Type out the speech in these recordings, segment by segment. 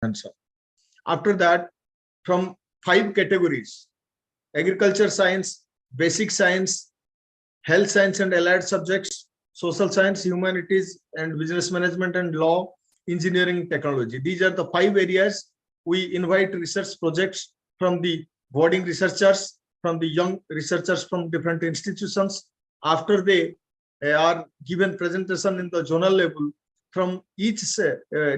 convention. After that, from 5 categories: agriculture science, basic science, health science and allied subjects, social science, humanities and business management and law, engineering, technology. These are the 5 areas. We invite research projects from the boarding researchers, from the young researchers from different institutions. After they are given presentation in the zonal level from each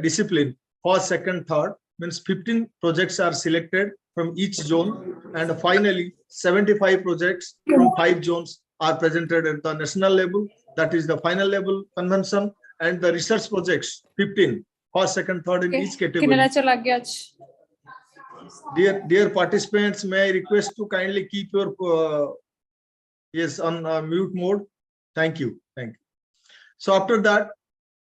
discipline, first, second, third, means 15 projects are selected from each zone, and finally 75 projects from 5 zones are presented at the national level. That is the final level convention, and the research projects 15, first, second, third in each category. Dear participants, may I request to kindly keep your on mute mode. Thank you. So after that,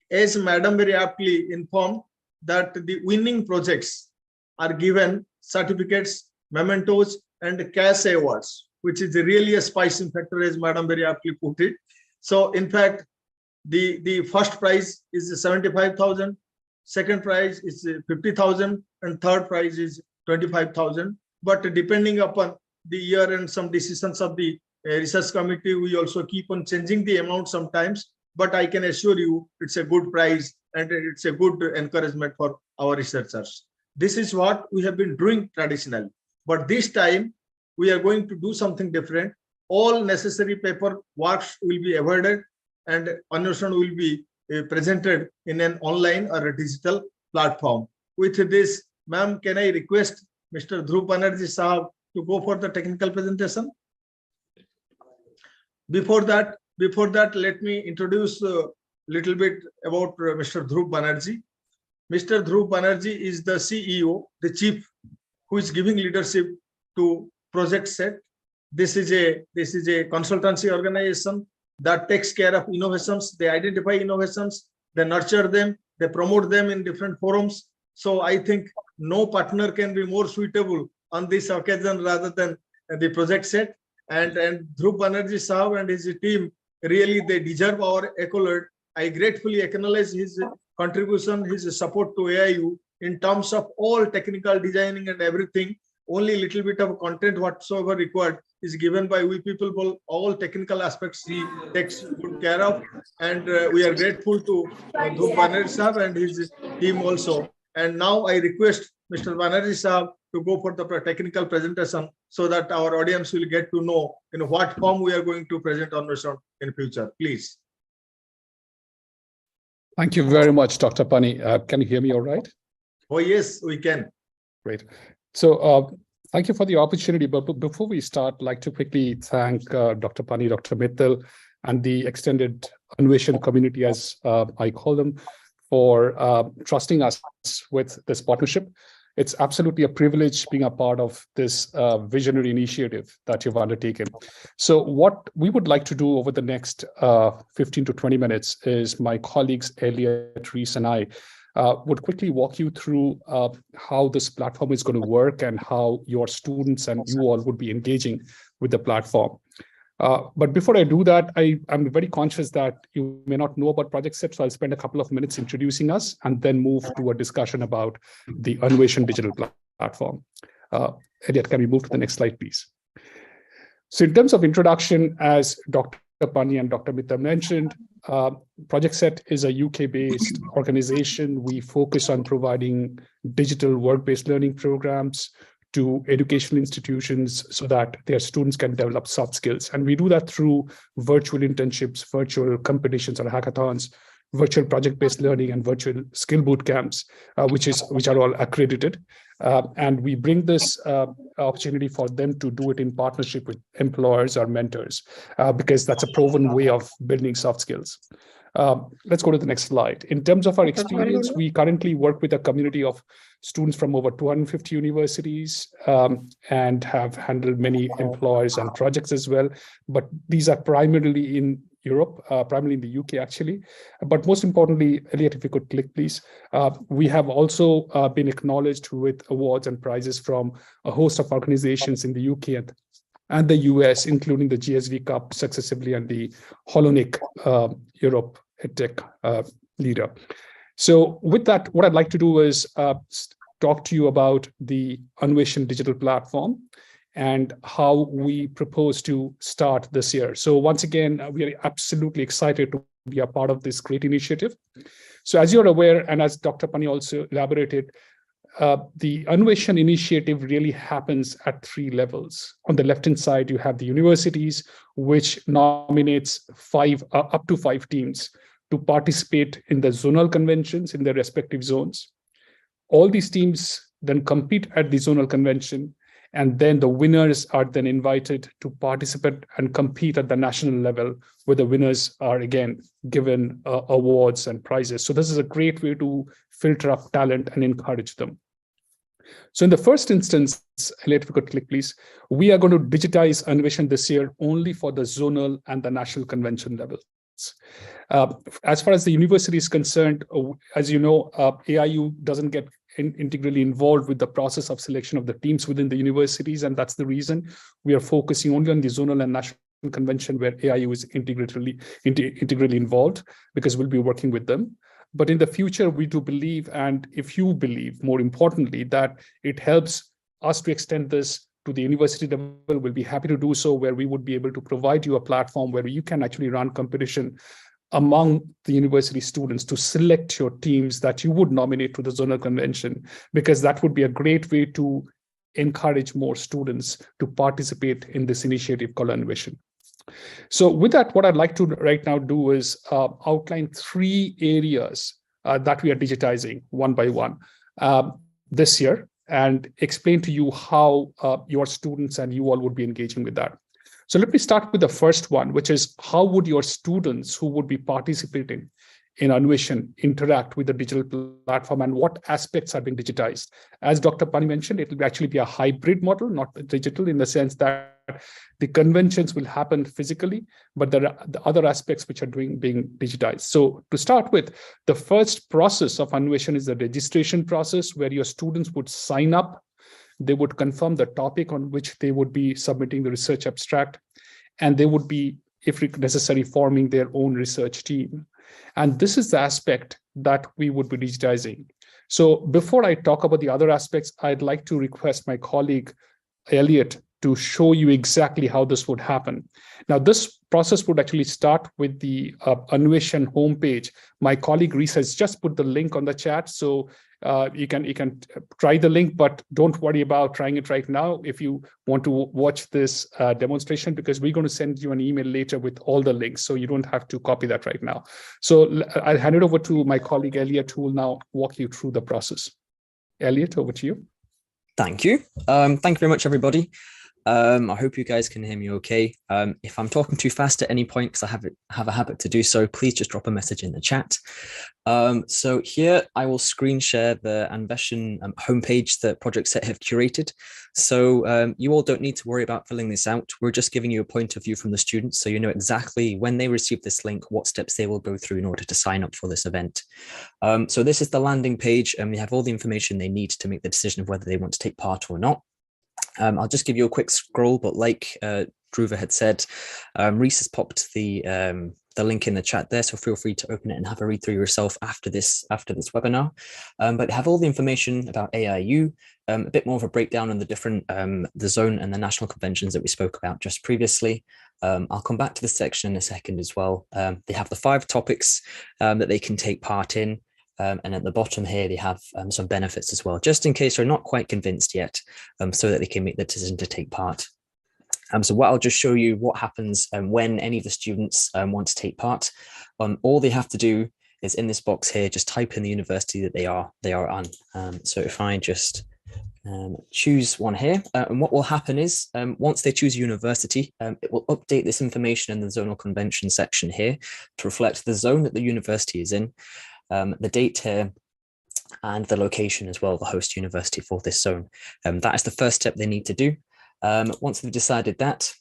as Madam very aptly informed, that the winning projects are given certificates, mementos, and cash awards, which is really a spicing factor, as Madam very aptly put it. So in fact, the first prize is 75,000, second prize is 50,000, and third prize is 25,000. But depending upon the year and some decisions of the research committee, we also keep on changing the amount sometimes. But I can assure you, it's a good prize and it's a good encouragement for our researchers. This is what we have been doing traditionally. But this time, we are going to do something different. All necessary paperwork will be avoided, and Anveshan will be presented in an online or a digital platform. With this, ma'am, can I request Mr. Dhruv Banerjee Sahab to go for the technical presentation? Before that, let me introduce a little bit about Mr. Dhruv Banerjee. Mr. Dhruv Banerjee is the CEO, the chief, who is giving leadership to Project SET. This is a consultancy organization that takes care of innovations. They identify innovations, they nurture them, they promote them in different forums. So I think no partner can be more suitable on this occasion rather than the Project SET. And Dhruv Banerjee Sahab and his team, really they deserve our accolade. I gratefully acknowledge his contribution, his support to AIU in terms of all technical designing and everything. Only little bit of content whatsoever required is given by we people. All technical aspects he takes good care of, and we are grateful to Dhruv Banerjee Sahab and his team also. And now I request Mr. Banerjee Sahab to go for the technical presentation so that our audience will get to know in what form we are going to present Anveshan in future. Please. Thank you very much, Dr. Pani. Can you hear me all right? Oh, yes, we can. Great. So thank you for the opportunity. But before we start, I'd like to quickly thank Dr. Pani, Dr. Mittal, and the extended Anveshan community, as I call them, for trusting us with this partnership. It's absolutely a privilege being a part of this visionary initiative that you've undertaken. So what we would like to do over the next 15 to 20 minutes is my colleagues, Elliot, Reese, and I would quickly walk you through how this platform is going to work and how your students and you all would be engaging with the platform. But before I do that, I'm very conscious that you may not know about Project SET, so I'll spend a couple of minutes introducing us and then move to a discussion about the Anveshan digital platform. Elliot, can we move to the next slide, please? So in terms of introduction, as Dr. Pani and Dr. Mittal mentioned, Project SET is a UK-based organization. We focus on providing digital work-based learning programs to educational institutions so that their students can develop soft skills. And we do that through virtual internships, virtual competitions or hackathons, virtual project-based learning, and virtual skill boot camps, which are all accredited. And we bring this opportunity for them to do it in partnership with employers or mentors, because that's a proven way of building soft skills. Let's go to the next slide. In terms of our experience, we currently work with a community of students from over 250 universities and have handled many employers and projects as well. But these are primarily in Europe, primarily in the UK, actually. But most importantly, Elliot, if you could click, please. We have also been acknowledged with awards and prizes from a host of organizations in the UK and the US, including the GSV Cup successively and the Holonik Europe EdTech leader. So with that, what I'd like to do is talk to you about the Anveshan digital platform and how we propose to start this year. So once again, we are absolutely excited to be a part of this great initiative. So as you're aware, and as Dr. Pani also elaborated, the Anveshan initiative really happens at 3 levels. On the left-hand side, you have the universities, which nominates up to 5 teams to participate in the zonal conventions in their respective zones. All these teams then compete at the zonal convention, and then the winners are then invited to participate and compete at the national level, where the winners are again given awards and prizes. So this is a great way to filter up talent and encourage them. So in the first instance, Elliot, if you could click, please, we are going to digitize Anveshan this year only for the zonal and the national convention levels. As far as the university is concerned, as you know, AIU doesn't get integrally involved with the process of selection of the teams within the universities, and that's the reason we are focusing only on the zonal and national convention where AIU is integrally involved, because we'll be working with them. But in the future, we do believe, and if you believe, more importantly, that it helps us to extend this to the university level, we'll be happy to do so, where we would be able to provide you a platform where you can actually run competition among the university students to select your teams that you would nominate to the zonal convention, because that would be a great way to encourage more students to participate in this initiative called Anveshan. So with that, what I'd like to right now do is outline 3 areas that we are digitizing one by one this year, and explain to you how your students and you all would be engaging with that. So let me start with the first one, which is how would your students who would be participating in Anveshan interact with the digital platform, and what aspects are being digitized? As Dr. Pani mentioned, it will actually be a hybrid model, not digital, in the sense that the conventions will happen physically, but there are the other aspects which are being digitized. So to start with, the first process of Anveshan is the registration process, where your students would sign up. They would confirm the topic on which they would be submitting the research abstract, and they would be, if necessary, forming their own research team. And this is the aspect that we would be digitizing. So before I talk about the other aspects, I'd like to request my colleague, Elliot, to show you exactly how this would happen. Now, this process would actually start with the Anveshan homepage. My colleague Reese has just put the link on the chat, so you can try the link, but don't worry about trying it right now if you want to watch this demonstration, because we're going to send you an email later with all the links, so you don't have to copy that right now. So I'll hand it over to my colleague Elliot, who will now walk you through the process. Elliot, over to you. Thank you. Thank you very much, everybody. I hope you guys can hear me okay. If I'm talking too fast at any point, because I have a habit to do so, please just drop a message in the chat. So here I will screen share the Anveshan homepage that Project Set have curated. So you all don't need to worry about filling this out. We're just giving you a point of view from the students, so you know exactly when they receive this link, what steps they will go through in order to sign up for this event. So this is the landing page, and we have all the information they need to make the decision of whether they want to take part or not. I'll just give you a quick scroll, but like Dhruva had said, Reese has popped the link in the chat there, so feel free to open it and have a read through yourself after this webinar. But have all the information about AIU, a bit more of a breakdown on the different the zone and the national conventions that we spoke about just previously. I'll come back to this section in a second as well. They have the 5 topics that they can take part in. And at the bottom here, they have some benefits as well, just in case they're not quite convinced yet, so that they can make the decision to take part. So what I'll just show you what happens when any of the students want to take part. All they have to do is in this box here, just type in the university that they are on. So if I just choose one here, and what will happen is once they choose university, it will update this information in the zonal convention section here to reflect the zone that the university is in. The date here, and the location as well, the host university for this zone. That is the first step they need to do. Once they've decided that,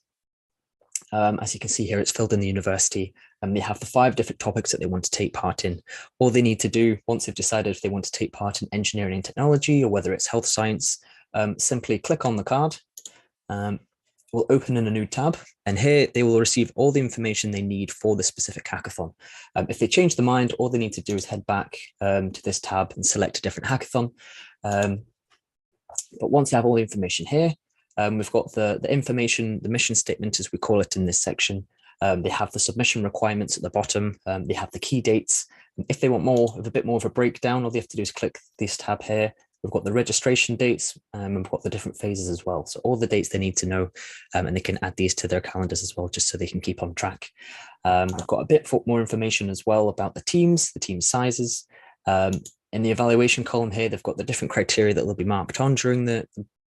as you can see here, it's filled in the university, and they have the 5 different topics that they want to take part in. All they need to do, once they've decided if they want to take part in engineering and technology, or whether it's health science, simply click on the card. Will open in a new tab, and here they will receive all the information they need for the specific hackathon. If they change their mind, all they need to do is head back to this tab and select a different hackathon. But once they have all the information here, we've got the information, the mission statement, as we call it in this section. They have the submission requirements at the bottom. They have the key dates. If they want a bit more of a breakdown, all they have to do is click this tab here. We've got the registration dates, and we've got the different phases as well. So all the dates they need to know, and they can add these to their calendars as well, just so they can keep on track. We've got a bit more information as well about the team sizes. In the evaluation column here, they've got the different criteria that will be marked on during the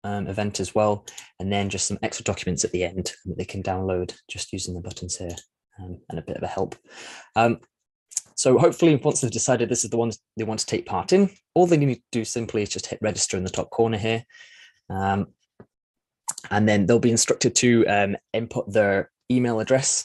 event as well, and then just some extra documents at the end that they can download just using the buttons here, and a bit of a help. So hopefully once they've decided this is the ones they want to take part in, all they need to do simply is just hit register in the top corner here. And then they'll be instructed to input their email address.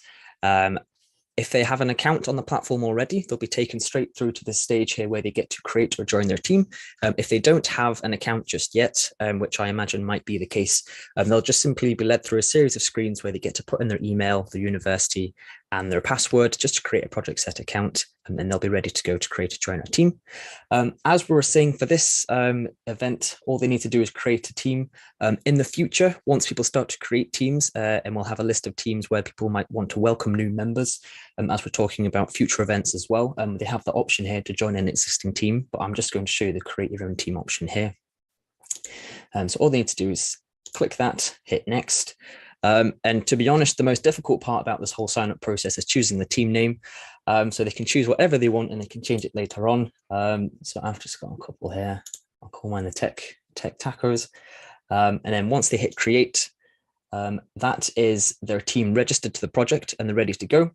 If they have an account on the platform already, they'll be taken straight through to this stage here where they get to create or join their team. If they don't have an account just yet, which I imagine might be the case, they'll just simply be led through a series of screens where they get to put in their email, their university, and their password just to create a project set account, and then they'll be ready to go to create or join a team. As we were saying, for this event, all they need to do is create a team. In the future, once people start to create teams, and we'll have a list of teams where people might want to welcome new members, as we're talking about future events as well, they have the option here to join an existing team, but I'm just going to show you the create your own team option here. So all they need to do is click that, hit next. And to be honest, the most difficult part about this whole sign up process is choosing the team name. So they can choose whatever they want and they can change it later on. So I've just got a couple here. I'll call mine the tech tacos. And then once they hit create, that is their team registered to the project and they're ready to go.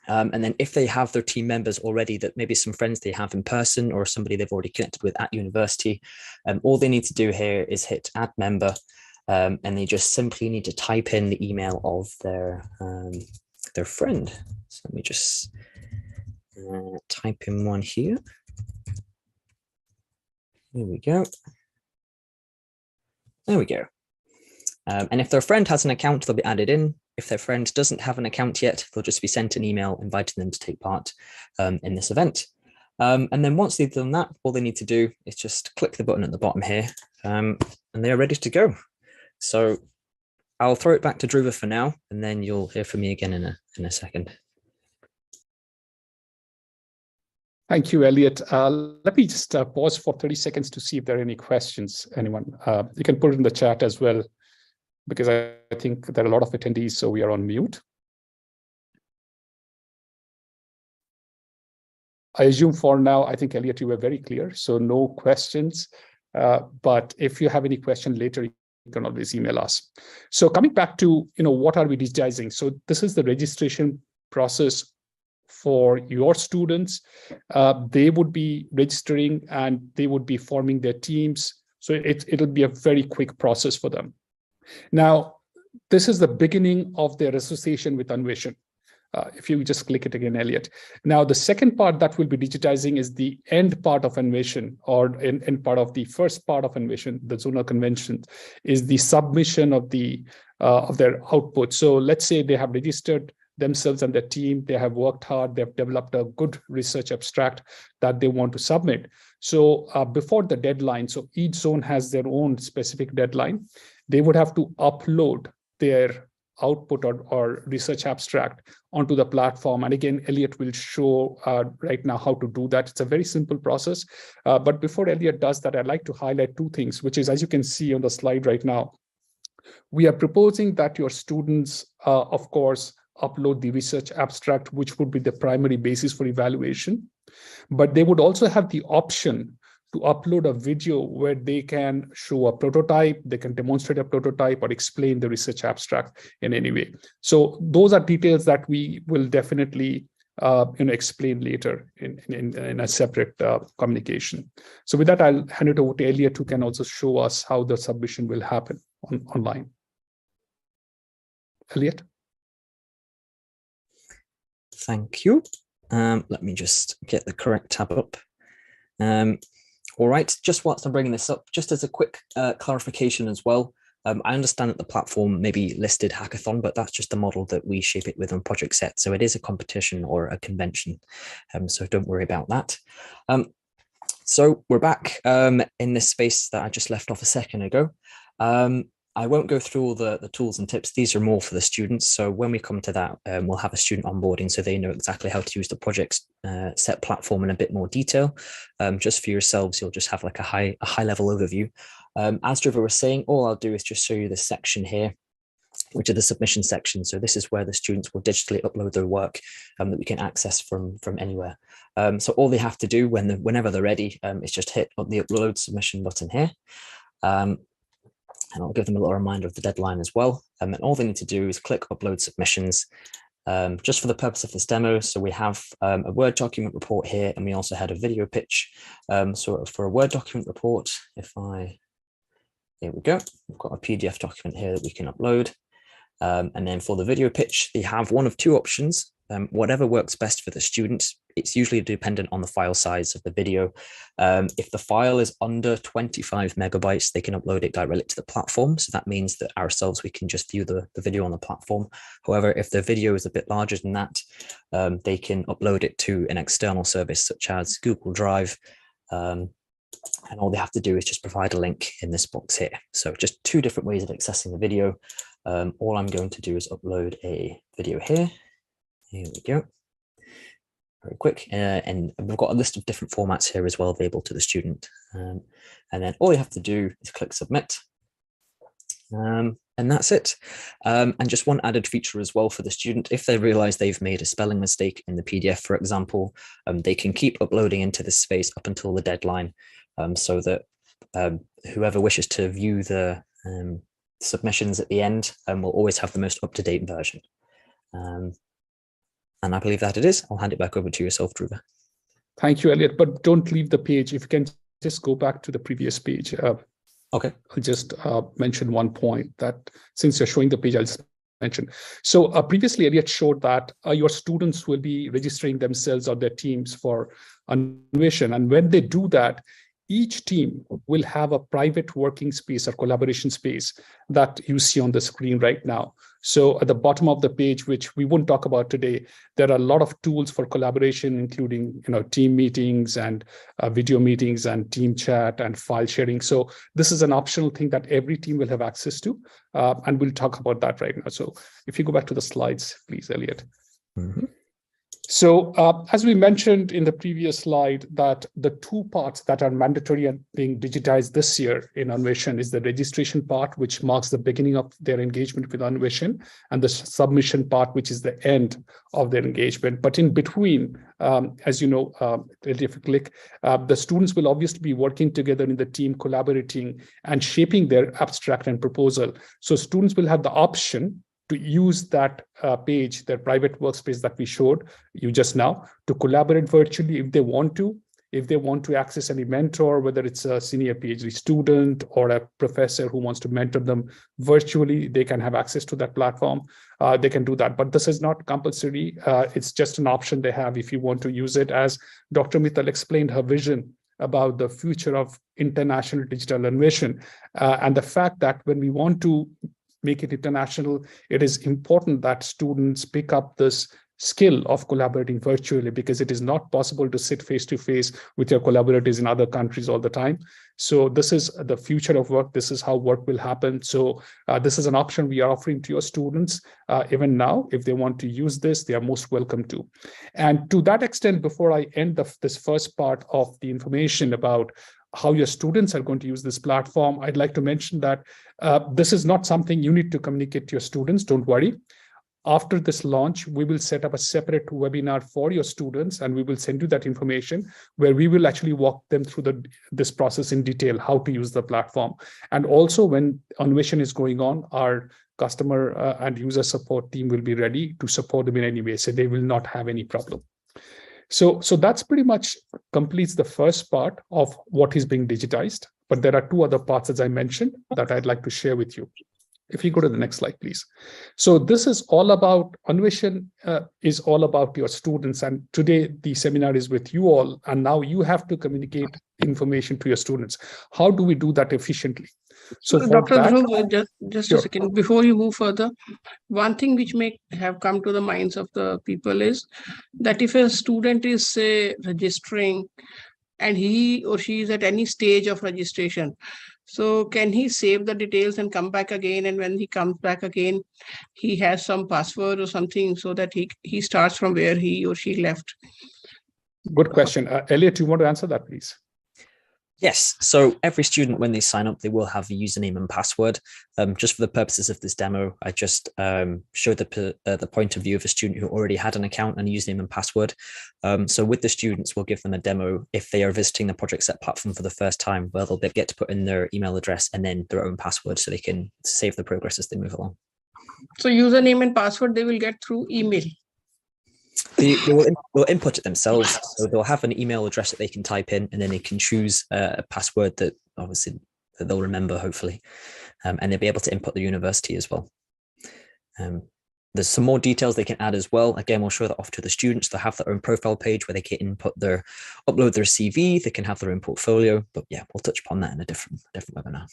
And then if they have their team members already, that maybe some friends they have in person or somebody they've already connected with at university, all they need to do here is hit add member. And they just simply need to type in the email of their friend. So let me just type in one here. Here we go. There we go. And if their friend has an account, they'll be added in. If their friend doesn't have an account yet, they'll just be sent an email inviting them to take part in this event. And then once they've done that, all they need to do is just click the button at the bottom here, and they are ready to go. So I'll throw it back to Dhruva for now, and then you'll hear from me again in a second. Thank you, Elliot. Let me just pause for 30 seconds to see if there are any questions, anyone. You can put it in the chat as well, because I think there are a lot of attendees, so we are on mute. I assume for now, I think, Elliot, you were very clear, so no questions. But if you have any question later, you can always email us. So coming back to, what are we digitizing? So this is the registration process for your students. They would be registering and they would be forming their teams. So it'll be a very quick process for them. Now, this is the beginning of their association with Anveshan. If you just click it again, Elliot. Now, the second part that we'll be digitizing is the end part of Anveshan, or end part of the first part of Anveshan, the zonal convention, is the submission of their output. So let's say they have registered themselves and their team, they have worked hard, they've developed a good research abstract that they want to submit. So before the deadline, so each zone has their own specific deadline, they would have to upload their output or research abstract onto the platform. And again, Elliot will show right now how to do that. It's a very simple process. But before Elliot does that, I'd like to highlight two things, which is, as you can see on the slide right now, we are proposing that your students, of course, upload the research abstract, which would be the primary basis for evaluation. But they would also have the option to upload a video where they can show a prototype, they can demonstrate a prototype or explain the research abstract in any way. So those are details that we will definitely explain later in a separate communication. So with that, I'll hand it over to Elliot, who can also show us how the submission will happen online. Elliot? Thank you. Let me just get the correct tab up. All right, just whilst I'm bringing this up, just as a quick clarification as well, I understand that the platform may be listed hackathon, but that's just the model that we shape it with on Project Set. So it is a competition or a convention. So don't worry about that. So we're back in this space that I just left off a second ago. I won't go through all the tools and tips. These are more for the students. So when we come to that, we'll have a student onboarding so they know exactly how to use the project set platform in a bit more detail. Just for yourselves, you'll just have like a high level overview. As Dhruva was saying, all I'll do is just show you this section here, which are the submission section. So this is where the students will digitally upload their work that we can access from anywhere. So all they have to do whenever they're ready is just hit on the upload submission button here. And I'll give them a little reminder of the deadline as well. And all they need to do is click upload submissions just for the purpose of this demo. So we have a Word document report here, and we also had a video pitch. So for a Word document report, here we go. We've got a PDF document here that we can upload. And then for the video pitch, they have one of two options. Whatever works best for the student. It's usually dependent on the file size of the video. If the file is under 25 megabytes, they can upload it directly to the platform. So that means that ourselves, we can just view the video on the platform. However, if the video is a bit larger than that, they can upload it to an external service such as Google Drive. And all they have to do is just provide a link in this box here. So just two different ways of accessing the video. All I'm going to do is upload a video here. Here we go. Very quick. And we've got a list of different formats here as well available to the student. And then all you have to do is click submit. And that's it. And just one added feature as well for the student, if they realize they've made a spelling mistake in the PDF, for example, they can keep uploading into this space up until the deadline, so that whoever wishes to view the submissions at the end will always have the most up-to-date version. And I believe that it is. I'll hand it back over to yourself, Dhruva. Thank you, Elliot, but don't leave the page. If you can just go back to the previous page. Okay. I'll just mention one point that since you're showing the page, I'll just mention. So previously, Elliot showed that your students will be registering themselves or their teams for Anveshan. And when they do that, each team will have a private working space or collaboration space that you see on the screen right now. So at the bottom of the page, which we won't talk about today, there are a lot of tools for collaboration, including team meetings and video meetings and team chat and file sharing. So this is an optional thing that every team will have access to, and we'll talk about that right now. So if you go back to the slides, please, Elliot. Mm-hmm. So as we mentioned in the previous slide, that the two parts that are mandatory and being digitized this year in Anveshan is the registration part, which marks the beginning of their engagement with Anveshan, and the submission part, which is the end of their engagement. But in between, as you know, if you click, the students will obviously be working together in the team, collaborating and shaping their abstract and proposal. So students will have the option to use that page, their private workspace that we showed you just now, to collaborate virtually if they want to. If they want to access any mentor, whether it's a senior PhD student or a professor who wants to mentor them virtually, they can have access to that platform. They can do that, but this is not compulsory. It's just an option they have if you want to use it. As Dr. Mittal explained her vision about the future of international digital Anveshan, and the fact that when we want to make it international, it is important that students pick up this skill of collaborating virtually, because it is not possible to sit face to face with your collaborators in other countries all the time. So this is the future of work. This is how work will happen. So this is an option we are offering to your students even now. If they want to use this, they are most welcome to. And to that extent, before I end this first part of the information about how your students are going to use this platform, I'd like to mention that this is not something you need to communicate to your students. Don't worry. After this launch, we will set up a separate webinar for your students, and we will send you that information where we will actually walk them through this process in detail, how to use the platform. And also when Anveshan is going on, our customer and user support team will be ready to support them in any way, so they will not have any problem. So that's pretty much completes the first part of what is being digitized. But there are two other parts, as I mentioned, that I'd like to share with you. If you go to the next slide, please. So this is all about Anveshan, is all about your students. And today the seminar is with you all. And now you have to communicate information to your students. How do we do that efficiently? So Dr. Dhruv, just Sure. a second, before you move further, one thing which may have come to the minds of the people is that if a student is, say, registering and he or she is at any stage of registration. So can he save the details and come back again? And when he comes back again, he has some password or something so that he starts from where he or she left. Good question. Elliot, you want to answer that, please? Yes, so every student, when they sign up, they will have a username and password. Just for the purposes of this demo, I just showed the point of view of a student who already had an account and a username and password. So with the students, we'll give them a demo if they are visiting the Project Set platform for the first time, where they'll get to put in their email address and then their own password so they can save the progress as they move along. So username and password, they will get through email. They'll input it themselves. So they'll have an email address that they can type in, and then they can choose a password that obviously that they'll remember, hopefully, and they'll be able to input the university as well. There's some more details they can add as well. Again, we'll show that off to the students. They'll have their own profile page where they can upload their CV. They can have their own portfolio. But yeah, we'll touch upon that in a different webinar.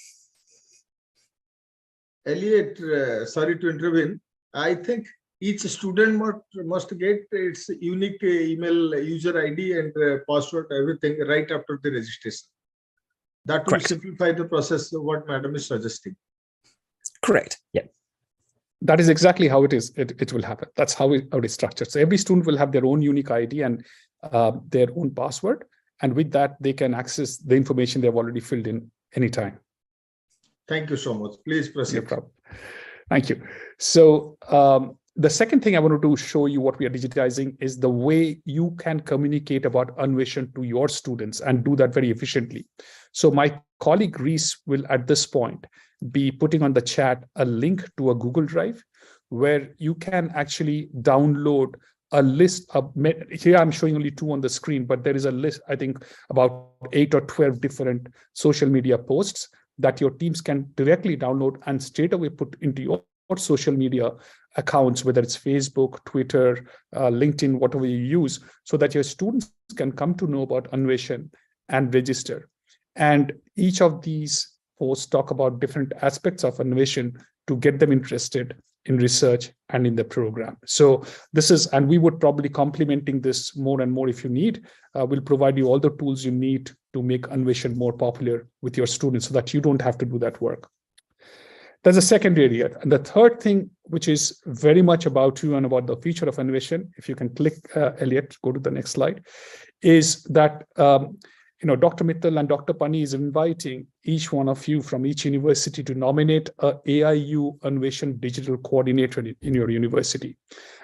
Elliot, sorry to intervene. I think each student must get its unique email user ID and password, everything right after the registration. That will simplify the process, what madam is suggesting. Correct. Yeah. That is exactly how it is. It will happen. That's how it is structured. So every student will have their own unique ID and their own password. And with that, they can access the information they've already filled in anytime. Thank you so much. Please proceed. No problem. Thank you. So the second thing I wanted to show you what we are digitizing is the way you can communicate about Anveshan to your students and do that very efficiently. So my colleague Reese will at this point be putting on the chat a link to a Google Drive where you can actually download a list of, here I'm showing only 2 on the screen, but there is a list, I think about 8 or 12 different social media posts that your teams can directly download and straight away put into your social media accounts, whether it's Facebook, Twitter, LinkedIn, whatever you use, so that your students can come to know about Anveshan and register. And each of these posts talk about different aspects of Anveshan to get them interested in research and in the program. So this is, and we would probably complementing this more and more if you need. We'll provide you all the tools you need to make Anveshan more popular with your students so that you don't have to do that work. There's a second area. And the third thing, which is very much about you and about the future of Anveshan, if you can click, Elliot, go to the next slide, is that Dr. Mittal and Dr. Pani is inviting each one of you from each university to nominate a AIU Anveshan digital coordinator in your university.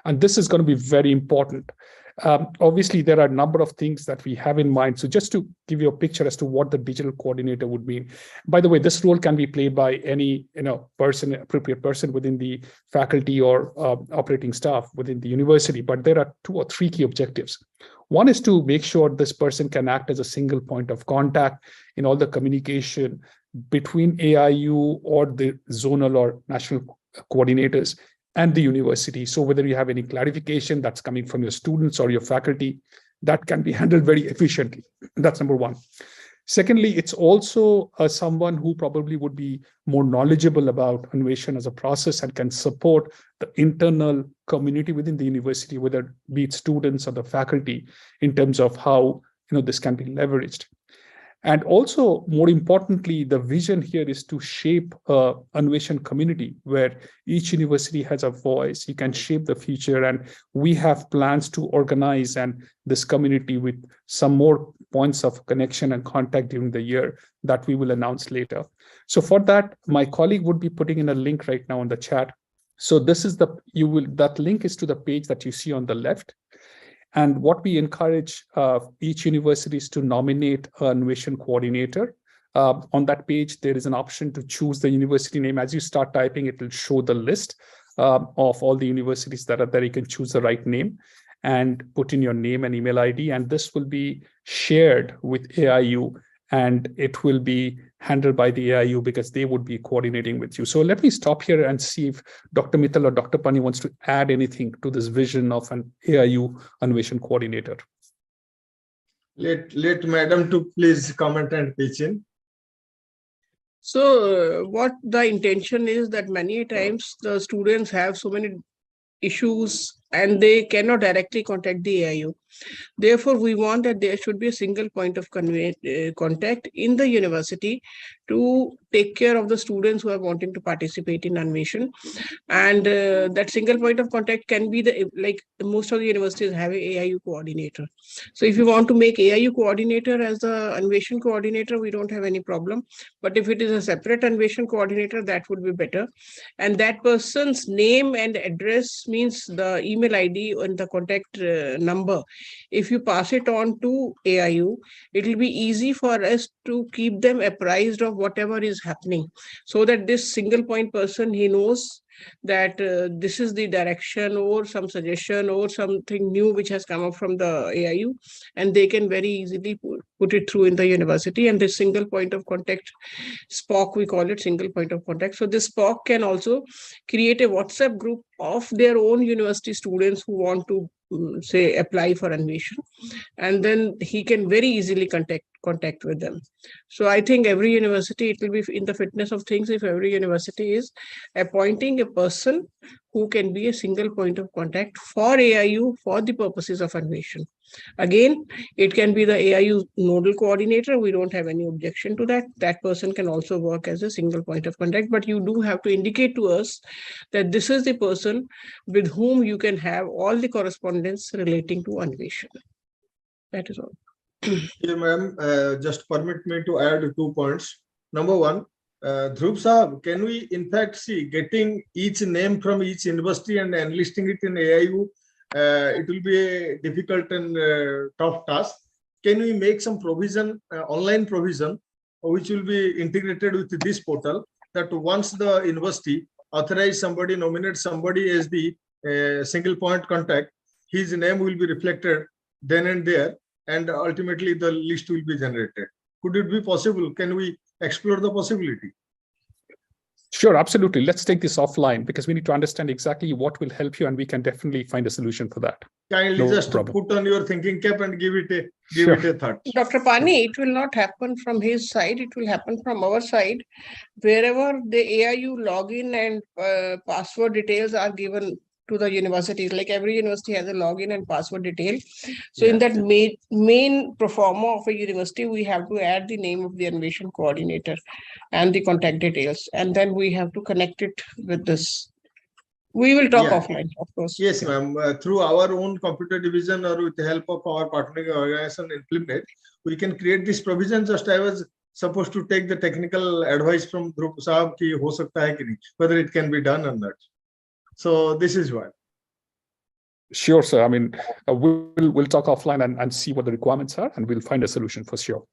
And this is going to be very important. Obviously, there are a number of things that we have in mind. So just to give you a picture as to what the digital coordinator would mean. By the way, this role can be played by any appropriate person within the faculty or operating staff within the university. But there are 2 or 3 key objectives. One is to make sure this person can act as a single point of contact in all the communication between AIU or the zonal or national coordinators and the university. So whether you have any clarification that's coming from your students or your faculty, that can be handled very efficiently. That's number one. Secondly, it's also someone who probably would be more knowledgeable about Anveshan as a process and can support the internal community within the university, whether it be it students or the faculty, in terms of how this can be leveraged. And also, more importantly, the vision here is to shape an Anveshan community where each university has a voice. You can shape the future, and we have plans to organize this community with some more points of connection and contact during the year that we will announce later. So for that, my colleague would be putting in a link right now on the chat. So this is that link is to the page that you see on the left. And what we encourage each university is to nominate an Anveshan coordinator. On that page, there is an option to choose the university name. As you start typing, it will show the list of all the universities that are there. You can choose the right name and put in your name and email ID. And this will be shared with AIU, and it will be handled by the AIU because they would be coordinating with you. So let me stop here and see if Dr. Mittal or Dr. Pani wants to add anything to this vision of an AIU Anveshan coordinator. Let madam to please comment and pitch in. So what the intention is that many times the students have so many issues and they cannot directly contact the AIU. Therefore, we want that there should be a single point of contact in the university to take care of the students who are wanting to participate in Anveshan. And that single point of contact can be like most of the universities have an AIU coordinator. So if you want to make AIU coordinator as the Anveshan coordinator, we don't have any problem. But if it is a separate Anveshan coordinator, that would be better. And that person's name and address, means the email ID and the contact number, if you pass it on to AIU, it will be easy for us to keep them apprised of whatever is happening, so that this single point person, he knows that this is the direction or some suggestion or something new which has come up from the AIU, and they can very easily put it through in the university. And this single point of contact, SPOC, we call it single point of contact. So this SPOC can also create a WhatsApp group of their own university students who want to say apply for Anveshan, and then he can very easily contact with them. So I think every university, it will be in the fitness of things if every university is appointing a person who can be a single point of contact for AIU for the purposes of Anveshan. Again, it can be the AIU nodal coordinator. We don't have any objection to that. That person can also work as a single point of contact, but you do have to indicate to us that this is the person with whom you can have all the correspondence relating to Anveshan. That is all. Yeah, ma'am, just permit me to add 2 points. Number one, Dhruv Sahab, can we in fact see getting each name from each university and enlisting it in AIU? It will be a difficult and tough task. Can we make some provision, online provision, which will be integrated with this portal, that once the university authorize somebody, nominate somebody as the single point contact, his name will be reflected then and there, and ultimately the list will be generated. Could it be possible? Can we explore the possibility? Sure, absolutely. Let's take this offline because we need to understand exactly what will help you, and we can definitely find a solution for that. Kindly No just problem. put on your thinking cap and give it a Sure. thought. Dr. Pani, it will not happen from his side. It will happen from our side. Wherever the AIU login and password details are given to the universities, like every university has a login and password detail. So in that main pro forma of a university, we have to add the name of the Anveshan coordinator and the contact details. And then we have to connect it with this. We will talk offline, of course. Yes, ma'am. Through our own computer division or with the help of our partnering organization Implement, we can create this provision. Just I was supposed to take the technical advice from Dhruv Sahab ki ho sakta hai ki nahi, whether it can be done or not. So this is why. Sure, sir. I mean, we'll talk offline and see what the requirements are, and we'll find a solution for sure.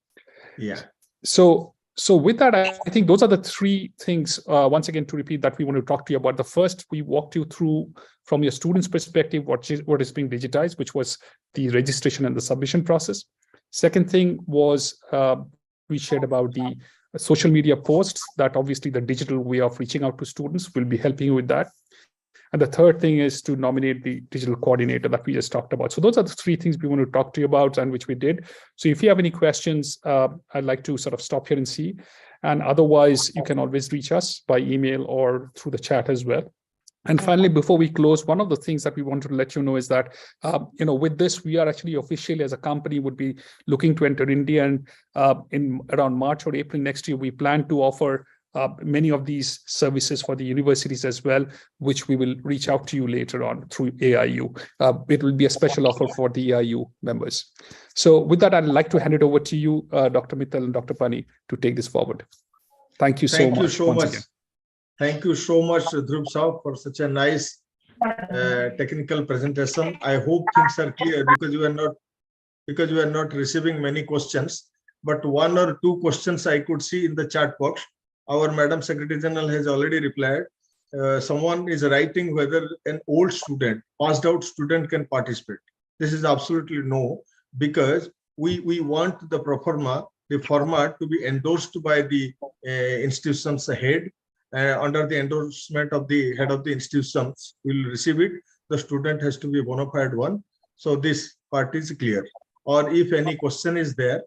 Yeah. So with that, I think those are the 3 things, once again, to repeat, that we want to talk to you about. The first, we walked you through from your students' perspective, what is being digitized, which was the registration and the submission process. Second thing was we shared about the social media posts, that obviously the digital way of reaching out to students will be helping you with that. And the third thing is to nominate the digital coordinator that we just talked about. So those are the 3 things we want to talk to you about, and which we did. So if you have any questions, I'd like to sort of stop here and see. And otherwise, you can always reach us by email or through the chat as well. And finally, before we close, one of the things that we wanted to let you know is that, with this, we are actually officially, as a company, would be looking to enter India. And in around March or April next year, we plan to offer many of these services for the universities as well, which we will reach out to you later on through AIU. It will be a special offer for the AIU members. So with that, I'd like to hand it over to you, Dr. Mittal and Dr. Pani, to take this forward. Thank you so much. Thank you so much. Again. Thank you so much, Dhruv Sahab, for such a nice technical presentation. I hope things are clear because you are not receiving many questions, but 1 or 2 questions I could see in the chat box. Our Madam Secretary General has already replied. Someone is writing whether an old student, passed out student can participate. This is absolutely no, because we want the format to be endorsed by the institution's head. Under the endorsement of the head of the institutions, will receive it. The student has to be a bona fide one. So this part is clear. Or if any question is there,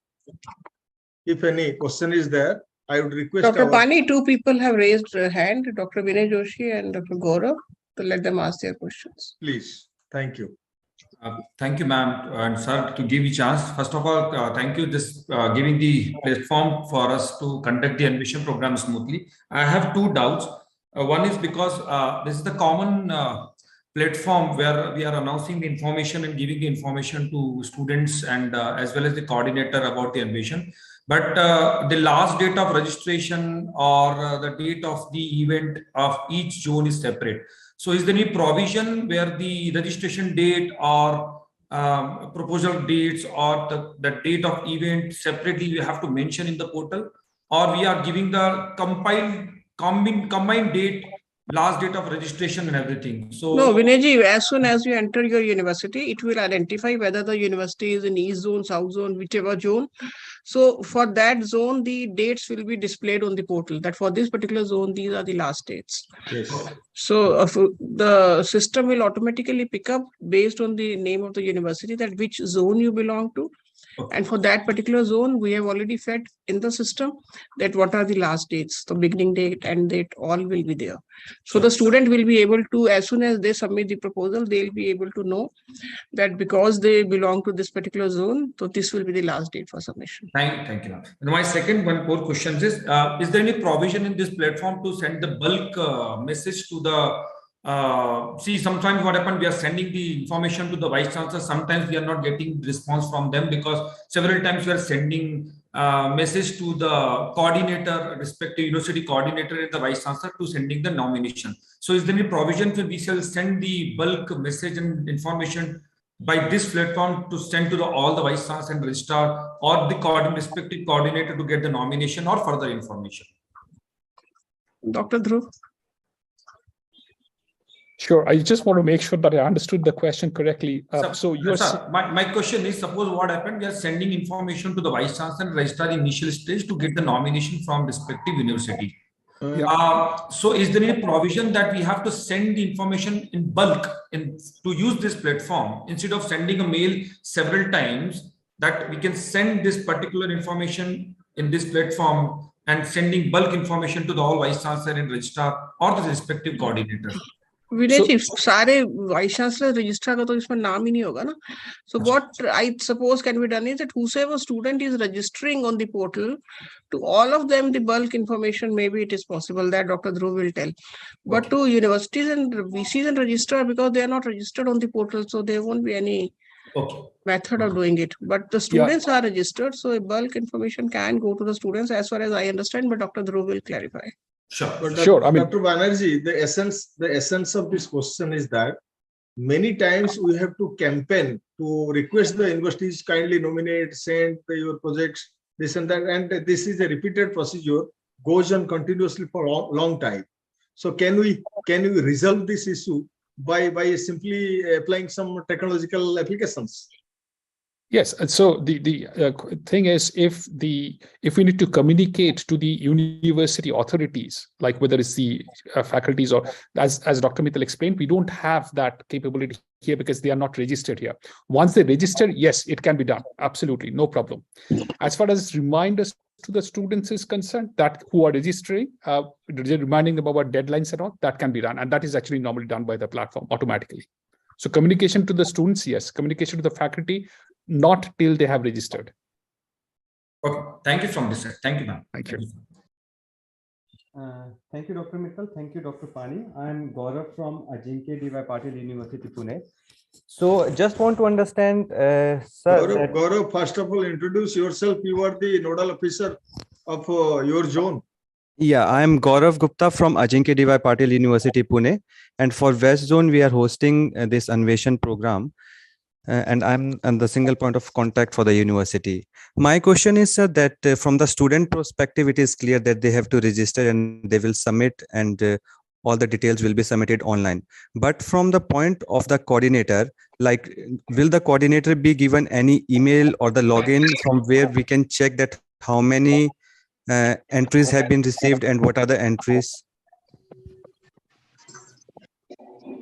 I would request Dr. Pani, 2 people have raised their hand, Dr. Vinay Joshi and Dr. Gaurav, to let them ask their questions. Please. Thank you. Thank you, ma'am and sir, to give me chance. First of all, thank you this giving the platform for us to conduct the Anveshan program smoothly. I have two doubts. One is because this is the common platform where we are announcing the information and giving the information to students and as well as the coordinator about the Anveshan. But the last date of registration or the date of the event of each zone is separate. So is there any provision where the registration date or proposal dates or the date of event separately we have to mention in the portal, or we are giving the combined date, last date of registration and everything? So no, Vinayji, as soon as you enter your university, it will identify whether the university is in East zone, South zone, whichever zone. So for that zone, the dates will be displayed on the portal that for this particular zone, these are the last dates. Yes. So the system will automatically pick up based on the name of the university that which zone you belong to. Okay. And for that particular zone, we have already fed in the system that what are the last dates, the beginning date and date, all will be there. So the student will be able to, as soon as they submit the proposal, they'll be able to know that because they belong to this particular zone, so this will be the last date for submission. Thank you, ma'am. And my second one more question is there any provision in this platform to send the bulk message to the see, sometimes what happened, we are sending the information to the vice chancellor. Sometimes we are not getting response from them because several times we are sending message to the coordinator, respective university coordinator and the vice chancellor to sending the nomination. So is there any provision to we shall send the bulk message and information by this platform to send to all the vice chancellor and registrar or the respective coordinator to get the nomination or further information? Dr. Dhruv? Sure. I just want to make sure that I understood the question correctly. My question is, suppose what happened, we are sending information to the vice chancellor and registrar initial stage to get the nomination from respective university. So is there any provision that we have to send the information in bulk to use this platform instead of sending a mail several times, that we can send this particular information in this platform and sending bulk information to the all vice chancellor and registrar or the respective coordinator? Vinay ji, सारे vice chancellor registrar का तो इसमें नाम ही नहीं होगा ना. So what I suppose can be done is that whosoever student is registering on the portal, to all of them the bulk information, maybe it is possible that Dr. Dhruv will tell. But to universities and VCs and registrar, because they are not registered on the portal, so there won't be any method of doing it. But the students are registered, so a bulk information can go to the students as far as I understand, but Dr. Dhruv will clarify. Sure. But Sure. I mean, Dr. Banerjee, the essence of this question is that many times we have to campaign to request the universities kindly nominate, send your projects, this and that, and this is a repeated procedure, goes on continuously for a long time. So can we resolve this issue by simply applying some technological applications? Yes, and so the thing is, if we need to communicate to the university authorities, like whether it's the faculties or as Dr. Mittal explained, we don't have that capability here because they are not registered here. Once they register, yes, it can be done. Absolutely, no problem. As far as reminders to the students is concerned, that who are registering, reminding them about deadlines and all, that can be done, and that is actually normally done by the platform automatically. So communication to the students, yes. Communication to the faculty, not till they have registered. Okay, thank you from this side. Thank you, ma'am. Thank you. Thank you, Dr. Mittal. Thank you, Dr. Pani. I am Gaurav from Ajinkya D.Y. Patil University, Pune. So just want to understand, sir. Gaurav, first of all, introduce yourself. You are the nodal officer of your zone. Yeah, I am Gaurav Gupta from Ajinkya D.Y. Patil University, Pune. And for West Zone, we are hosting this Anveshan program. And I'm the single point of contact for the university. My question is, sir, that from the student perspective, it is clear that they have to register and they will submit, and all the details will be submitted online. But from the point of the coordinator, like, will the coordinator be given any email or the login from where we can check that how many entries have been received and what are the entries?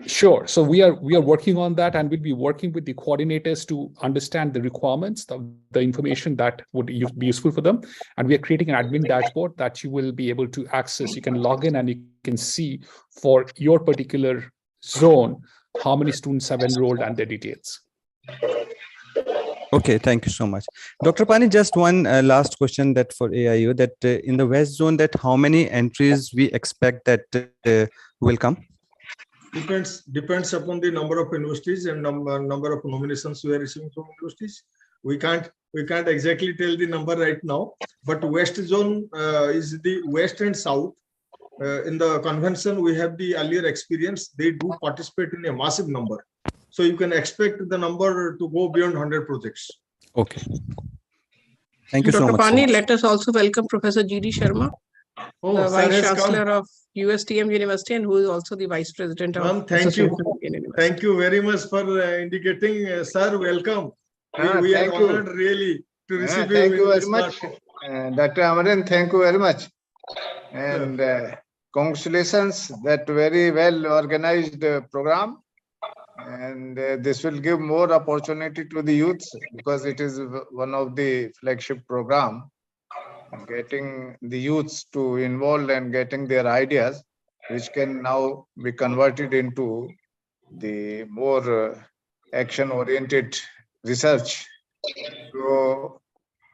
Sure. So we are working on that, and we'll be working with the coordinators to understand the requirements, the information that would be useful for them. And we are creating an admin dashboard that you will be able to access. You can log in and you can see for your particular zone how many students have enrolled and their details. Okay, thank you so much. Dr. Pani, just one last question that for AIU, that in the West Zone, that how many entries we expect that will come? Depends upon the number of universities and number of nominations we are receiving from universities. We can't exactly tell the number right now, but West Zone is the West and South. In the convention, we have the earlier experience. They do participate in a massive number. So you can expect the number to go beyond 100 projects. Okay. Thank you so Dr. much. Pani, let us also welcome Professor G.D. Sharma, the Vice Chancellor of USTM University, and who is also the Vice President of thank you. University. Thank you very much for indicating, sir, welcome. We are honored really to receive you. Thank you very much. Dr. Amaran, thank you very much. And congratulations, that very well organized program. And this will give more opportunity to the youth, because it is one of the flagship program, getting the youths to involve and getting their ideas, which can now be converted into the more action-oriented research. So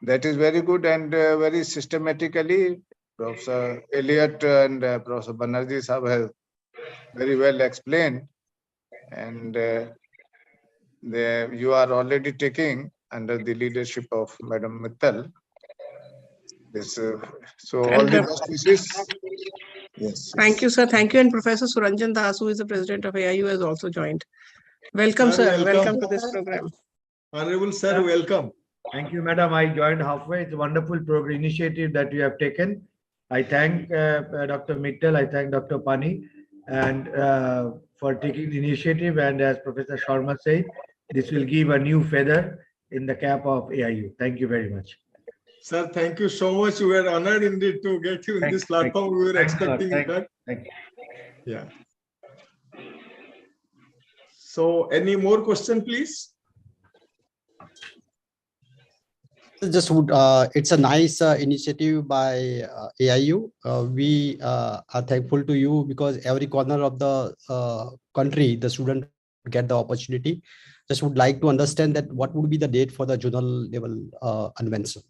that is very good, and very systematically, Professor Elliott and Professor Banerjee Sahab have very well explained. And you are already taking under the leadership of Madam Mittal. This, so all the best wishes. Yes. Thank you, sir. Thank you. And Professor Suranjan Das, who is the president of AIU, has also joined. Welcome, sir. Welcome to this program. Honorable sir, welcome. Thank you, madam. I joined halfway. It's a wonderful initiative that you have taken. I thank Dr. Mittal. I thank Dr. Pani, and for taking the initiative. And as Professor Sharma said, this will give a new feather in the cap of AIU. Thank you very much. Sir, thank you so much. We are honored indeed to get you in this platform. We were expecting that. Thank you. Yeah. So, any more question, please? Just would it's a nice initiative by AIU. We are thankful to you, because every corner of the country the student get the opportunity. Just would like to understand that what would be the date for the journal level convention.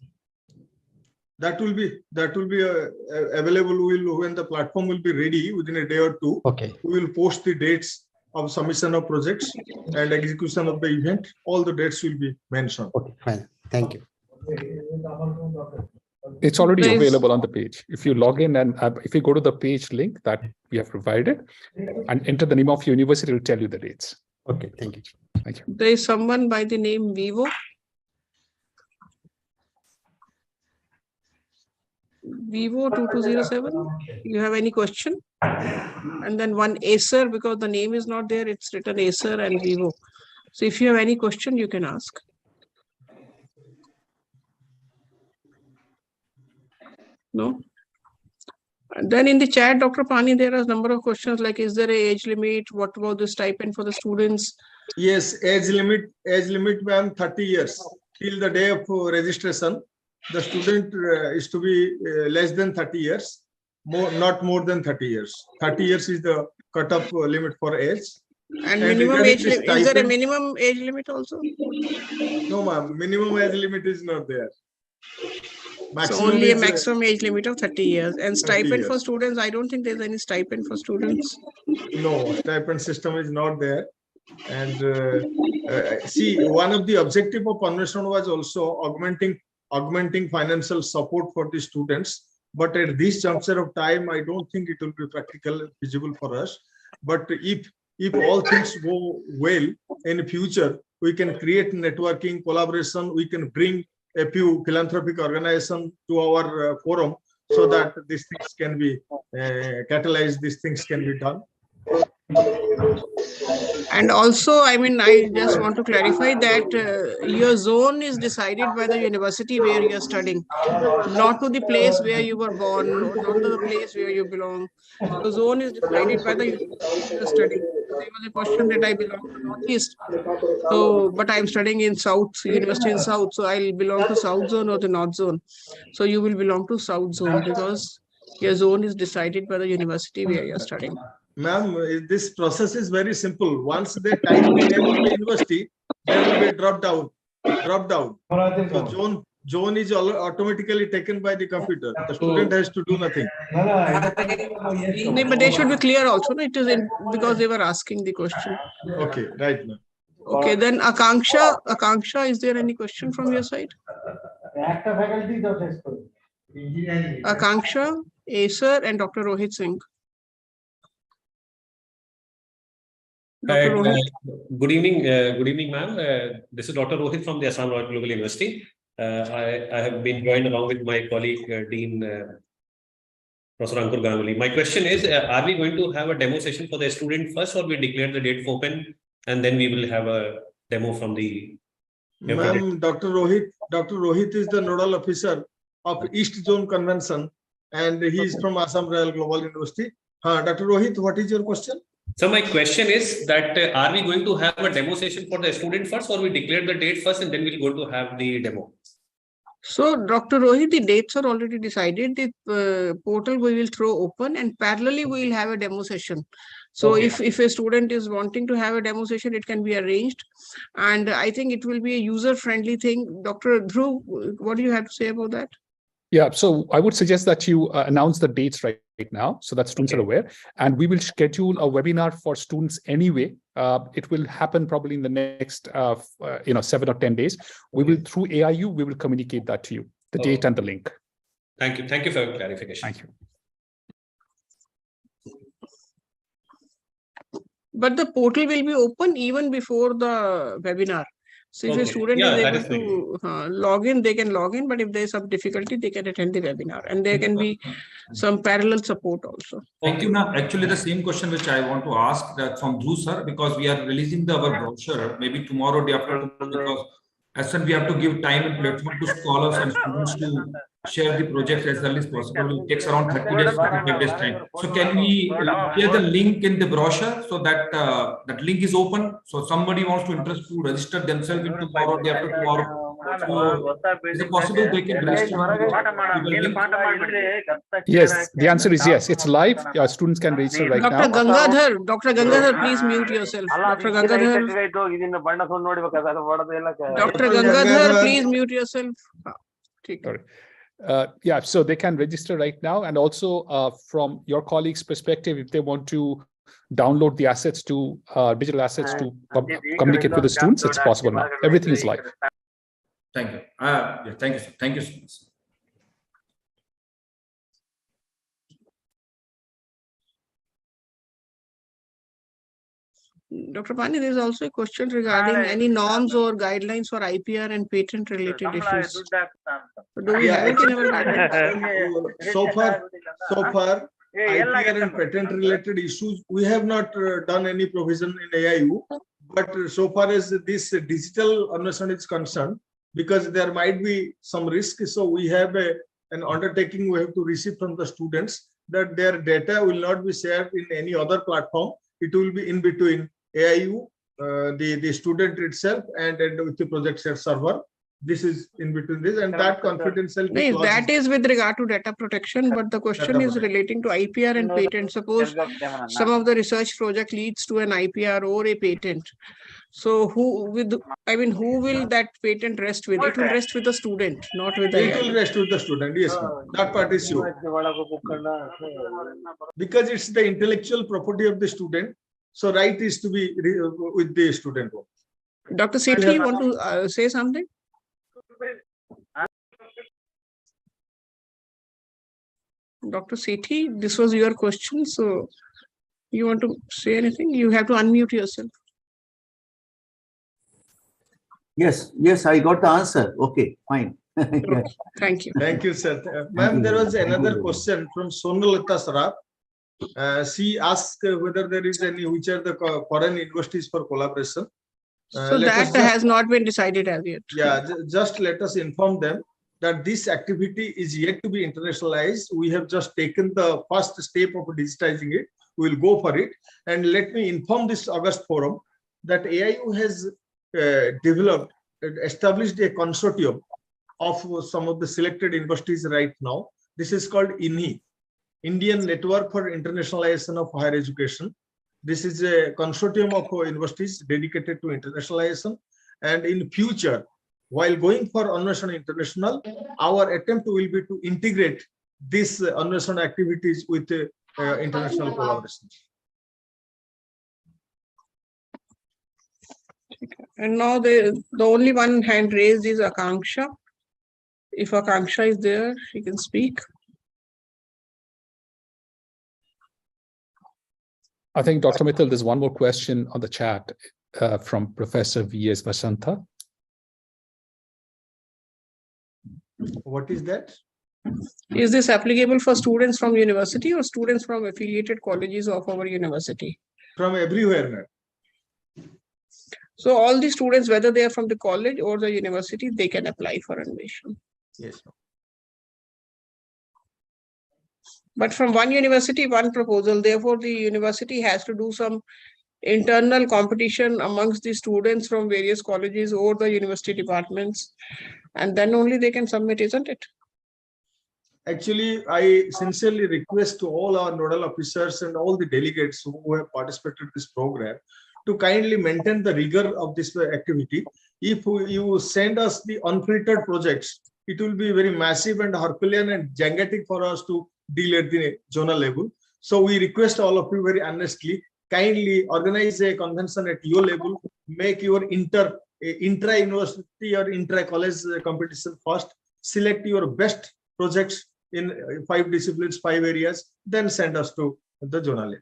That will be available. When the platform will be ready within a day or two. Okay. We will post the dates of submission of projects and execution of the event. All the dates will be mentioned. Okay, fine. Thank you. It's already available on the page. If you log in and if you go to the page link that we have provided and enter the name of your university, it will tell you the dates. Okay, thank you. Thank you. There is someone by the name Vivo. Vivo 2207. You have any question? And then one Acer, because the name is not there, it's written Acer and Vivo. So if you have any question, you can ask. No? And then in the chat, Dr. Pani, there are a number of questions like, is there an age limit? What about the stipend for the students? Yes, age limit, ma'am, 30 years. Till the day of registration, the student is to be less than 30 years, not more than 30 years. 30 years is the cutoff limit for age. And minimum age limit, is there a minimum age limit also? No, ma'am, minimum age limit is not there. So only a maximum age limit of 30 years. And stipend for students, I don't think there's any stipend for students. No, stipend system is not there. And see, one of the objective of Anveshan was also augmenting financial support for the students. But at this juncture of time, I don't think it will be practical, feasible for us. But if all things go well in the future, we can create networking, collaboration, we can bring a few philanthropic organizations to our forum so that these things can be catalyzed, these things can be done. And also, I mean, I just want to clarify that your zone is decided by the university where you are studying, not to the place where you were born, or not to the place where you belong. The zone is decided by the university you are studying. There was a question that I belong to Northeast, so but I'm studying in South, university in South, so I'll belong to South Zone or the North Zone. So you will belong to South Zone because your zone is decided by the university where you're studying. Ma'am, this process is very simple. Once they type the name of the university, there will be a drop down. dropped out. So zone is automatically taken by the computer. The student has to do nothing. No, but they should be clear also. No? It is because they were asking the question. Okay, right now. Okay, then Akanksha, is there any question from your side? Akanksha, Acer, and Dr. Rohit Singh. Dr. Rohit. Good evening, ma'am. This is Dr. Rohit from the Assam Royal Global University. I have been joined along with my colleague, Dean Professor Ankur Ganguly. My question is, are we going to have a demo session for the student first, or we declare the date open and then we will have a demo from the... Ma'am, Dr. Rohit is the nodal officer of East Zone Convention, and he is from Assam Royal Global University. Dr. Rohit, what is your question? So my question is that are we going to have a demo session for the student first, or we declare the date first and then we're going to have the demo? So, Dr. Rohit, the dates are already decided. The portal we will throw open, and parallelly we will have a demo session. So, Okay. if a student is wanting to have a demo session, it can be arranged. And I think it will be a user-friendly thing. Dr. Dhruv, what do you have to say about that? Yeah, so I would suggest that you announce the dates right now so that students are aware, and we will schedule a webinar for students anyway. It will happen probably in the next 7 or 10 days. We will, through AIU, we will communicate that to you, the date and the link. Thank you. Thank you for your clarification. Thank you. But the portal will be open even before the webinar. So if a student is able to log in, they can log in. But if there is some difficulty, they can attend the webinar. And there can be some parallel support also. Thank you, ma'am. Actually, the same question which I want to ask that from Dhruv sir, because we are releasing our brochure maybe tomorrow, day after tomorrow, because as such we have to give time and platform to scholars and students to share the project as early as possible. It takes around 30 days, 45 days time. So can we share the link in the brochure so that that link is open? So somebody wants to interest to register themselves in tomorrow, day after tomorrow. So is it possible they can register? Yes, the answer is yes. It's live. Students can register right now. Dr. Gangadhar, please mute yourself. Dr. Gangadhar, please mute yourself. Sorry. Yeah, so they can register right now. And also from your colleagues' perspective, if they want to download the assets to digital assets to communicate with the students, it's possible now. Everything is live. Thank you. Yeah, thank you, sir. Thank you so much. Dr. Pani, there is also a question regarding any norms or guidelines for IPR and patent related issues. Do we have it in our guidelines? So far, IPR and patent related issues, we have not done any provision in AIU. But so far as this digital Anveshan is concerned, because there might be some risk, so we have an undertaking we have to receive from the students that their data will not be shared in any other platform. It will be in between AIU, the student itself, and with the project shared server. This is in between this, and that confidentiality. No, that is with regard to data protection, but the question is relating to IPR and patent. Suppose some of the research project leads to an IPR or a patent. So who will that patent rest with? It will rest with the student, not with the AIU. It will rest with the student, yes, that part is sure. Because it's the intellectual property of the student, so right is to be with the student. Dr. Sethi, you want to say something? Dr. Sethi, this was your question, so you want to say anything? You have to unmute yourself. Yes, I got the answer. Okay, fine. Okay, thank you. Thank you, sir. Ma'am, there was another question from Sonalata Saraf. She asked whether there is any, which are the foreign universities for collaboration. So that has not been decided as yet. Yeah, just let us inform them that this activity is yet to be internationalized. We have just taken the first step of digitizing it. We will go for it. And let me inform this August forum that AIU has established a consortium of some of the selected universities right now. This is called INI, Indian Network for Internationalization of Higher Education. This is a consortium of universities dedicated to internationalization. And in future, while going for Anveshan International, our attempt will be to integrate these Anveshan activities with international collaboration. And now the only one hand raised is Akanksha. If Akanksha is there, she can speak. I think, Dr. Mittal, there's one more question on the chat from Professor V.S. Vasantha. What is that? Is this applicable for students from university or students from affiliated colleges of our university? From everywhere, ma'am. So all the students, whether they are from the college or the university, they can apply for Anveshan. Yes. But from one university, one proposal. Therefore, the university has to do some internal competition amongst the students from various colleges or the university departments. And then only they can submit, isn't it? Actually, I sincerely request to all our nodal officers and all the delegates who have participated in this program to kindly maintain the rigor of this activity. If you send us the unfiltered projects, it will be very massive and Herculean and gigantic for us to deal at the zonal level. So we request all of you very earnestly, kindly organize a convention at your level, make your intra-university or intra-college competition first, select your best projects in 5 disciplines, 5 areas, then send us to the zonal level.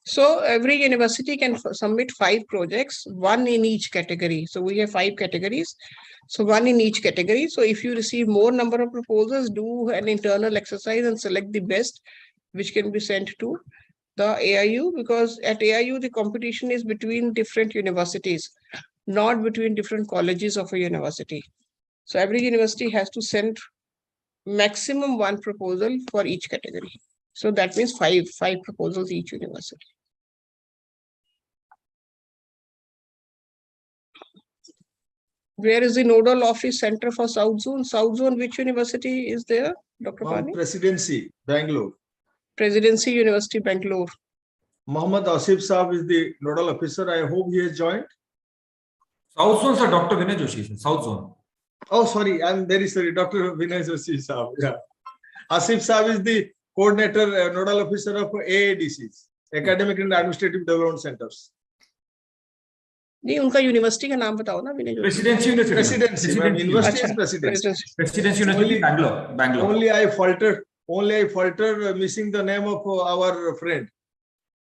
So every university can submit 5 projects, 1 in each category. So we have 5 categories. So 1 in each category. So if you receive more number of proposals, do an internal exercise and select the best, which can be sent to the AIU, because at AIU, the competition is between different universities, not between different colleges of a university. So every university has to send maximum 1 proposal for each category. So that means 5 proposals each university. Where is the nodal office center for South Zone? South Zone, which university is there, Dr. Pani? Presidency, Bangalore. Presidency University, Bangalore. Mohammad Asif Saab is the nodal officer. I hope he has joined. South Zone, sir, Dr. Vinay Joshi, South Zone. Oh, sorry, I'm very sorry, Dr. Vinay Joshi Saab. Yeah. Asif Saab is the coordinator, nodal officer of AADCs, Academic and Administrative Development Centers. नहीं उनका university का नाम बताओ ना विनय Presidency University is Presidency University Bangalore. Only I faltered missing the name of our friend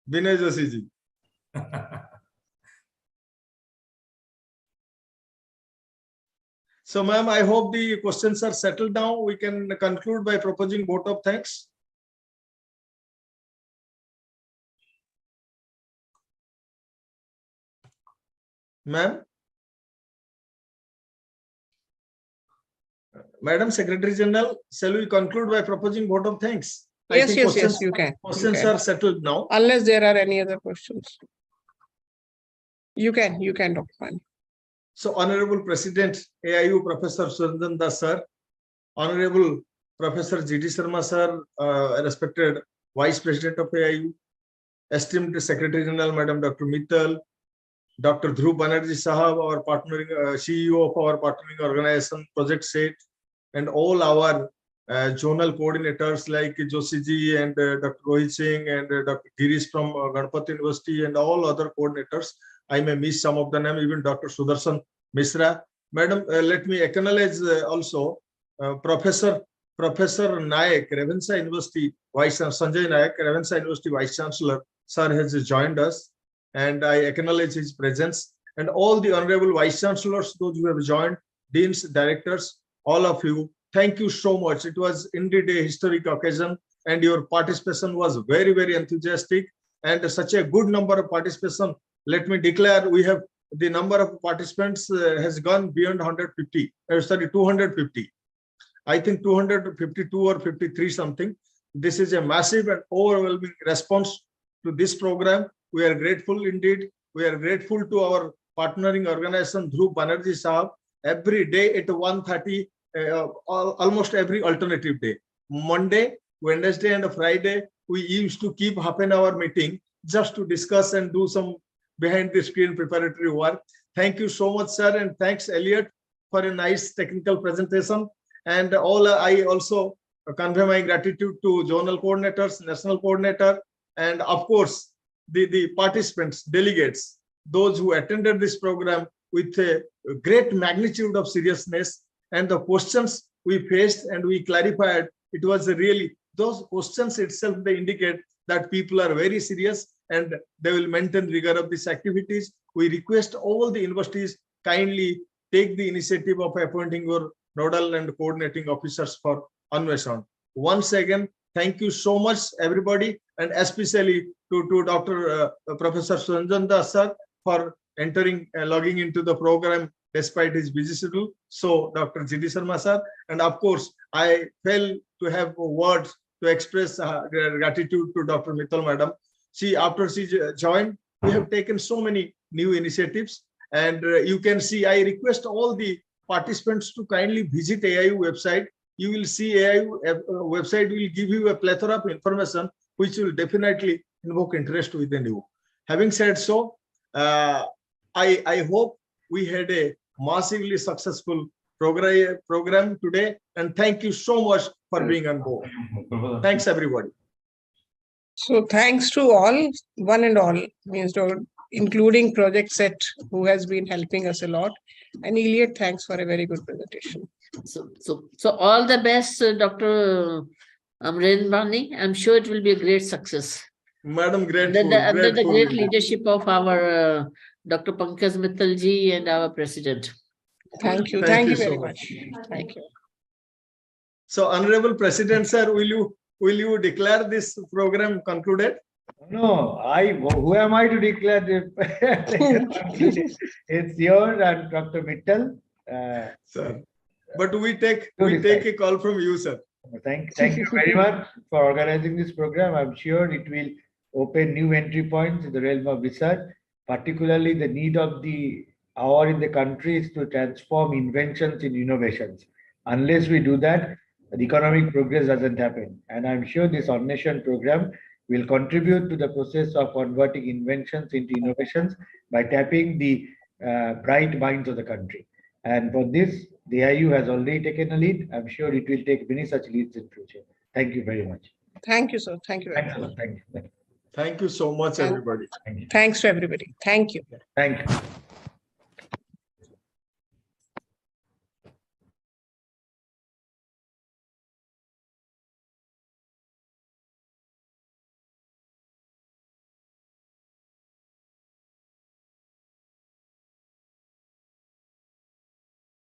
Vinay Joshi ji. So ma'am, I hope the questions are settled now. We can conclude by proposing vote of thanks. Ma'am, Madam Secretary General, shall we conclude by proposing vote of thanks? Yes, you can. Questions are settled now. Unless there are any other questions. You can, Dr. Pani. So, Honorable President, AIU Professor Suranjan Das sir, Honorable Professor G.D. Sharma sir, respected Vice President of AIU, esteemed Secretary General Madam Dr. Mittal, Dr. Dhruv Banerjee Sahab, our partnering CEO of our partnering organization Project SET, and all our zonal coordinators like Joshi ji and Dr. Rohit Singh and Dr. Girish from Ganpati University and all other coordinators. I may miss some of the name, even Dr. Sudarshan Mishra. Madam, let me acknowledge also Professor Nayak, Ravenshaw University Vice Chancellor, Sanjay Nayak, Ravenshaw University Vice Chancellor, sir has joined us, and I acknowledge his presence. And all the honorable Vice Chancellors, those who have joined, deans, directors, all of you, thank you so much. It was indeed a historic occasion, and your participation was very, very enthusiastic, and such a good number of participation. Let me declare, we have the number of participants has gone beyond 150. 250. I think 252 or 53 something. This is a massive and overwhelming response to this program. We are grateful indeed. We are grateful to our partnering organization, Dhruv Banerjee Sahab. Every day at 1:30, almost every alternative day. Monday, Wednesday, and Friday, we used to keep half an hour meeting just to discuss and do some behind the screen preparatory work. Thank you so much, sir, and thanks, Elliot, for a nice technical presentation. And I also convey my gratitude to zonal coordinators, national coordinator, and of course, the participants, delegates, those who attended this program with a great magnitude of seriousness, and the questions we faced and we clarified. It was really, those questions itself, they indicate that people are very serious and they will maintain rigor of these activities. We request all the universities kindly take the initiative of appointing your nodal and coordinating officers for Anveshan. Once again, thank you so much, everybody, and especially to Dr. Professor Suranjan Das sir for logging into the program despite his busy schedule. So Dr. G.D. Sharma sir, and of course, I fail to have words to express gratitude to Dr. Mittal madam. After she joined, we have taken so many new initiatives, and you can see, I request all the participants to kindly visit AIU website. You will see AIU website will give you a plethora of information which will definitely invoke interest within you. Having said so, I hope we had a massively successful program today, and thank you so much for being on board. Thanks, everybody. So thanks to all, one and all, means including Project Set, who has been helping us a lot. And Elliot, thanks for a very good presentation. So all the best, Dr. Amren Bani. I'm sure it will be a great success. Madam, grateful. Under the great leadership of our Dr. Pankaj Mittal ji and our president. Thank you. Thank you very much. Thank you. So, Honorable President, sir, will you declare this program concluded? No, who am I to declare the it's yours and Dr. Mittal. Sir, but we take a call from you, sir. Thank you very much for organizing this program. I'm sure it will open new entry points in the realm of research, particularly the need of the hour in the country is to transform inventions in innovations. Unless we do that, the economic progress doesn't happen. And I'm sure this Anveshan program will contribute to the process of converting inventions into innovations by tapping the bright minds of the country. And for this, the IU has already taken a lead. I'm sure it will take many such leads in future. Thank you very much. Thank you, sir. Thank you very much. Thank you. Thank you so much, everybody. Thanks to everybody. Thank you. Thank you.